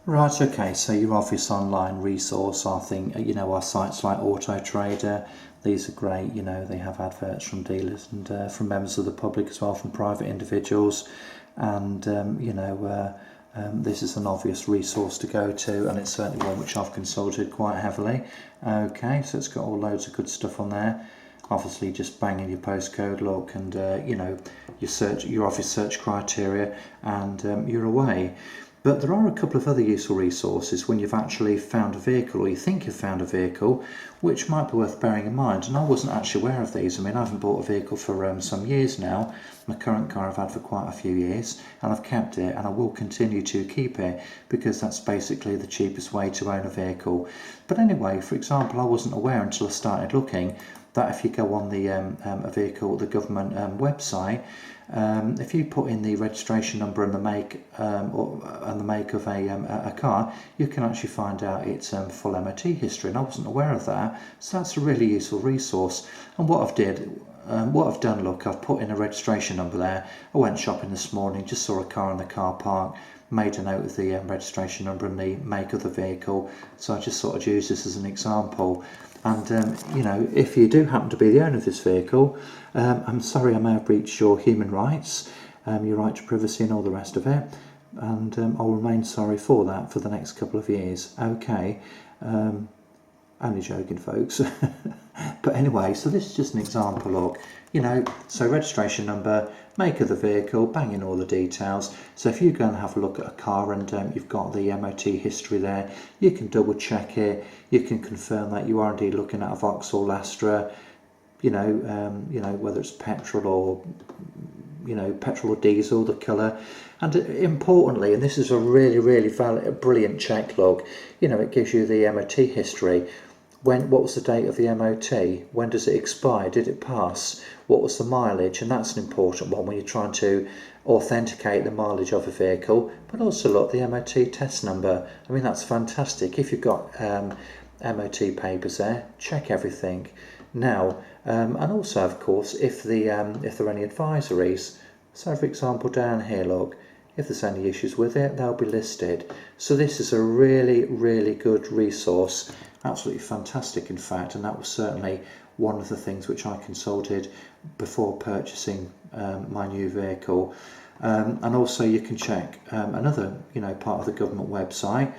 Right, okay, so your obvious online resource, I think, are sites like Auto Trader. These are great, they have adverts from dealers and from members of the public as well, from private individuals. And, this is an obvious resource to go to, and it's certainly one which I've consulted quite heavily. Okay, so it's got all loads of good stuff on there. Obviously, just bang in your postcode, look, and your obvious search criteria, and you're away. But there are a couple of other useful resources when you've actually found a vehicle, or you think you've found a vehicle, which might be worth bearing in mind. And I wasn't actually aware of these. I mean, I haven't bought a vehicle for some years now. My current car I've had for quite a few years, and I've kept it, and I will continue to keep it because that's basically the cheapest way to own a vehicle. But anyway, for example, I wasn't aware until I started looking that if you go on the the government website, if you put in the registration number and the make and the make of a car, you can actually find out its full MOT history, and I wasn't aware of that. So that's a really useful resource. And what I've done, look, I've put in a registration number there. I went shopping this morning, just saw a car in the car park, made a note of the registration number and the make of the vehicle. So I just sort of use this as an example. And if you do happen to be the owner of this vehicle, I'm sorry I may have breached your human rights, your right to privacy and all the rest of it, and I'll remain sorry for that for the next couple of years. Okay, only joking, folks. But anyway, so this is just an example, look, so registration number, make of the vehicle, bang in all the details. So if you go and have a look at a car and you've got the MOT history there, you can double check it, you can confirm that you are indeed looking at a Vauxhall Astra, whether it's petrol or diesel, the colour. And importantly, and this is a really brilliant check log, it gives you the MOT history. What was the date of the MOT? When does it expire? Did it pass? What was the mileage? And that's an important one when you're trying to authenticate the mileage of a vehicle. But also, look, the MOT test number. I mean, that's fantastic. If you've got MOT papers there, check everything. Now, and also, of course, if there are any advisories. So, for example, down here, look, if there's any issues with it, they'll be listed. So this is a really good resource. Absolutely fantastic, in fact, and that was certainly one of the things which I consulted before purchasing my new vehicle. And also, you can check another, part of the government website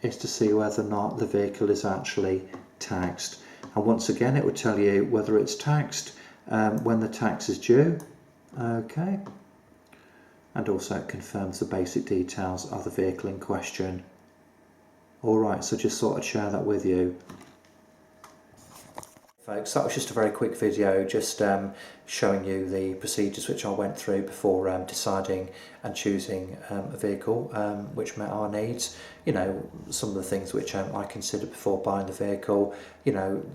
is to see whether or not the vehicle is actually taxed. And once again, it would tell you whether it's taxed, when the tax is due. Okay. And also it confirms the basic details of the vehicle in question. Alright, so just thought I'd share that with you. Folks, that was just a very quick video, just showing you the procedures which I went through before deciding and choosing a vehicle which met our needs. Some of the things which I considered before buying the vehicle,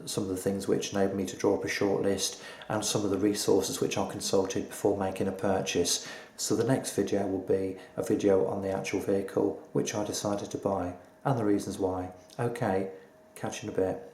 some of the things which enabled me to draw up a shortlist, and some of the resources which I consulted before making a purchase. So the next video will be a video on the actual vehicle which I decided to buy and the reasons why. Okay, catch you in a bit.